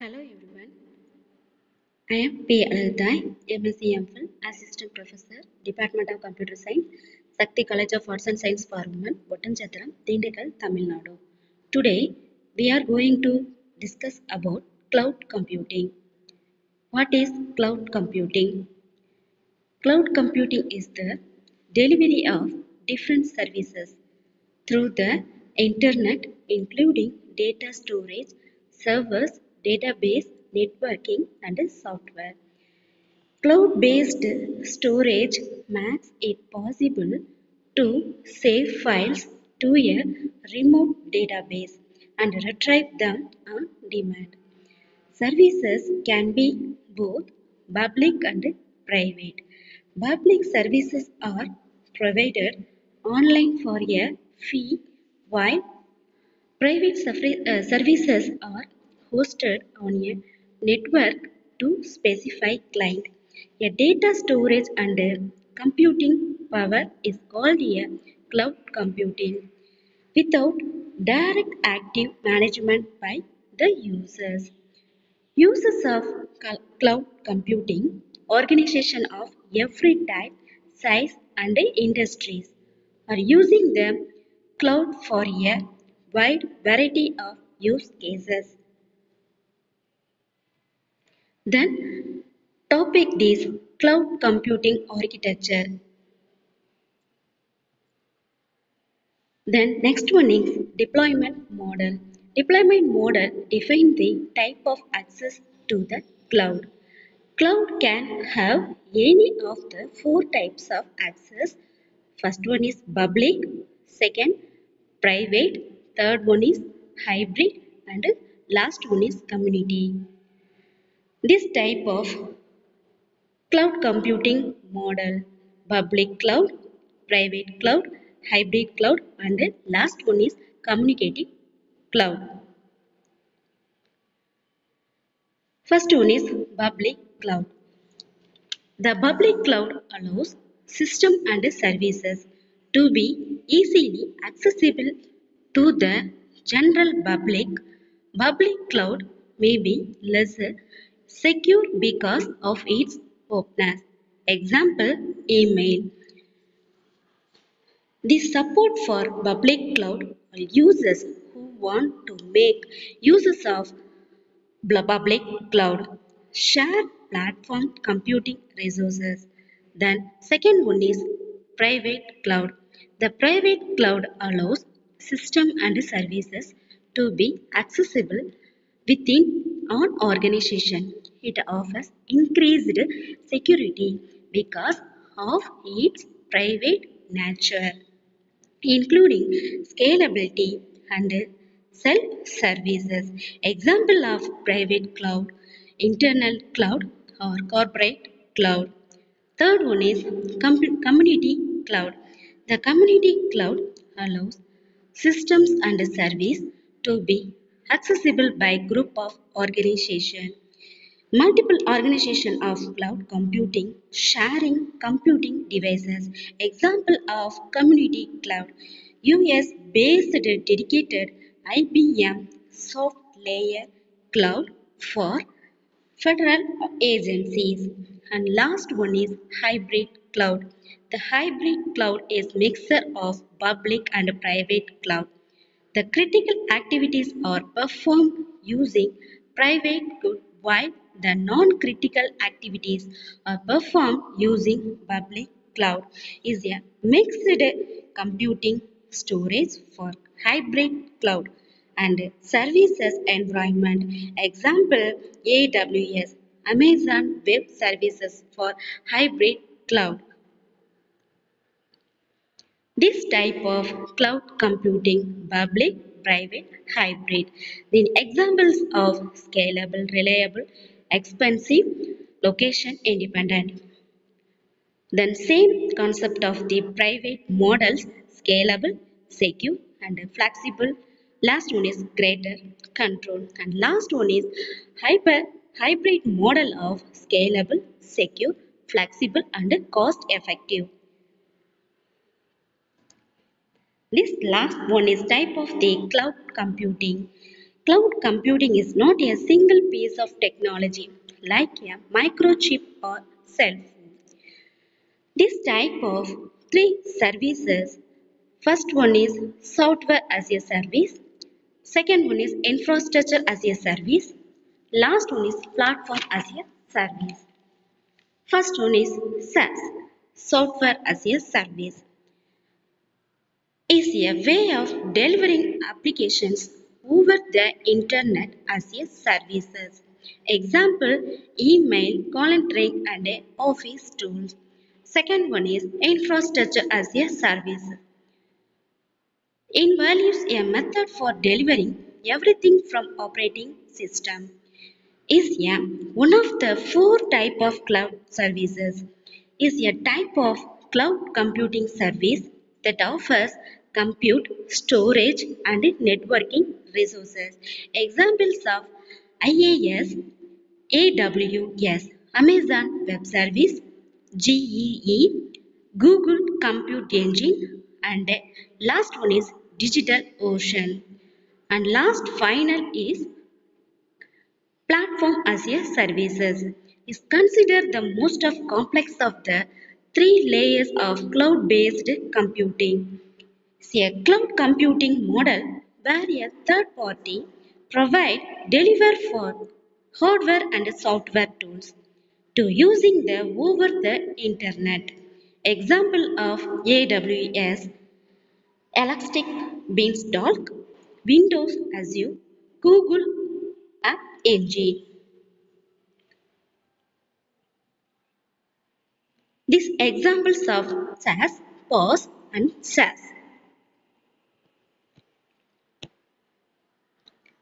Hello everyone, I am P. Alalthai, MSc MPhil, Assistant Professor, Department of Computer Science, Sakti College of Arts and Science for Women, Ottanchataram, Dindikal, Tamil Nadu. Today, we are going to discuss about cloud computing. What is cloud computing? Cloud computing is the delivery of different services through the internet, including data storage, servers, database, networking, and software. Cloud-based storage makes it possible to save files to a remote database and retrieve them on demand. Services can be both public and private. Public services are provided online for a fee, while private services are hosted on a network to specify client. A data storage and computing power is called a cloud computing without direct active management by the users. Users of cloud computing, organizations of every type, size, and industries are using the cloud for a wide variety of use cases. Then, topic is cloud computing architecture. Then next one is deployment model. Deployment model defines the type of access to the cloud. Cloud can have any of the four types of access. First one is public, second private, third one is hybrid, and last one is community. This type of cloud computing model: public cloud, private cloud, hybrid cloud, and last one is communicating cloud. First one is public cloud. The public cloud allows systems and services to be easily accessible to the general public. Public cloud may be less secure because of its openness. Example, email. The support for public cloud for users who want to make uses of public cloud, share platform computing resources. Then second one is private cloud. The private cloud allows system and services to be accessible within an organization. It offers increased security because of its private nature, including scalability and self-services. Example of private cloud, internal cloud or corporate cloud. Third one is community cloud. The community cloud allows systems and service to be accessible by group of organization. Multiple organization of cloud computing, sharing computing devices. Example of community cloud: US-based dedicated IBM soft layer cloud for federal agencies. And last one is hybrid cloud. The hybrid cloud is mixture of public and private cloud. The critical activities are performed using private cloud, while the non-critical activities are performed using public cloud. Is a mixed computing storage for hybrid cloud and services environment. Example, AWS, Amazon Web Services for hybrid cloud. This type of cloud computing, public, private, hybrid. The examples of scalable, reliable, expensive, location independent. Then same concept of the private models: scalable, secure, and flexible. Last one is greater control, and last one is hybrid model of scalable, secure, flexible, and cost effective. This last one is type of the cloud computing. Cloud computing is not a single piece of technology like a microchip or cell phone. This type of three services, first one is software as a service, second one is infrastructure as a service, last one is platform as a service. First one is SaaS, software as a service, is a way of delivering applications over the internet as a services. Example, email, calendaring and office tools. Second one is infrastructure as a service. Invalues a method for delivering everything from operating system. Is a one of the four type of cloud services. Is a type of cloud computing service that offers compute, storage and networking resources. Examples of IaaS, AWS, Amazon Web Service, GEE, Google Compute Engine, and last one is Digital Ocean. And last final is Platform as a services is considered the most of complex of the three layers of cloud-based computing. See a cloud computing model where a third party provide deliver for hardware and software tools to using the over the internet. Example of AWS, Elastic Beanstalk, Windows Azure, Google App Engine. These examples of SaaS, PaaS and SaaS.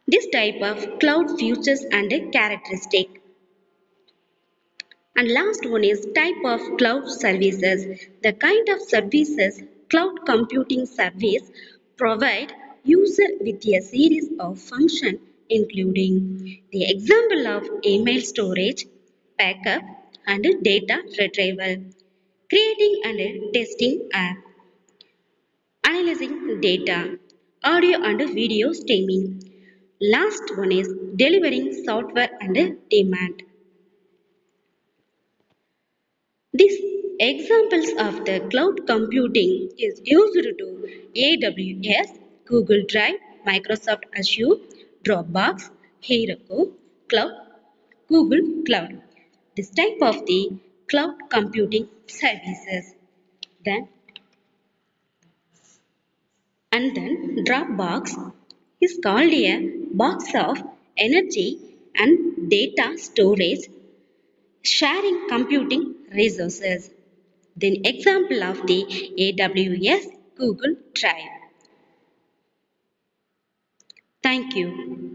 This type of cloud features and a characteristic. And last one is type of cloud services. The kind of services cloud computing service provide user with a series of functions including the example of email storage, backup and data retrieval, creating and testing app, analyzing data, audio and video streaming. Last one is delivering software and demand. These examples of the cloud computing is used to AWS, Google Drive, Microsoft Azure, Dropbox, Heroku, Cloud, Google Cloud. This type of the cloud computing services. Then then Dropbox is called a box of energy and data storage sharing computing resources. Then example of the AWS Google Drive. Thank you.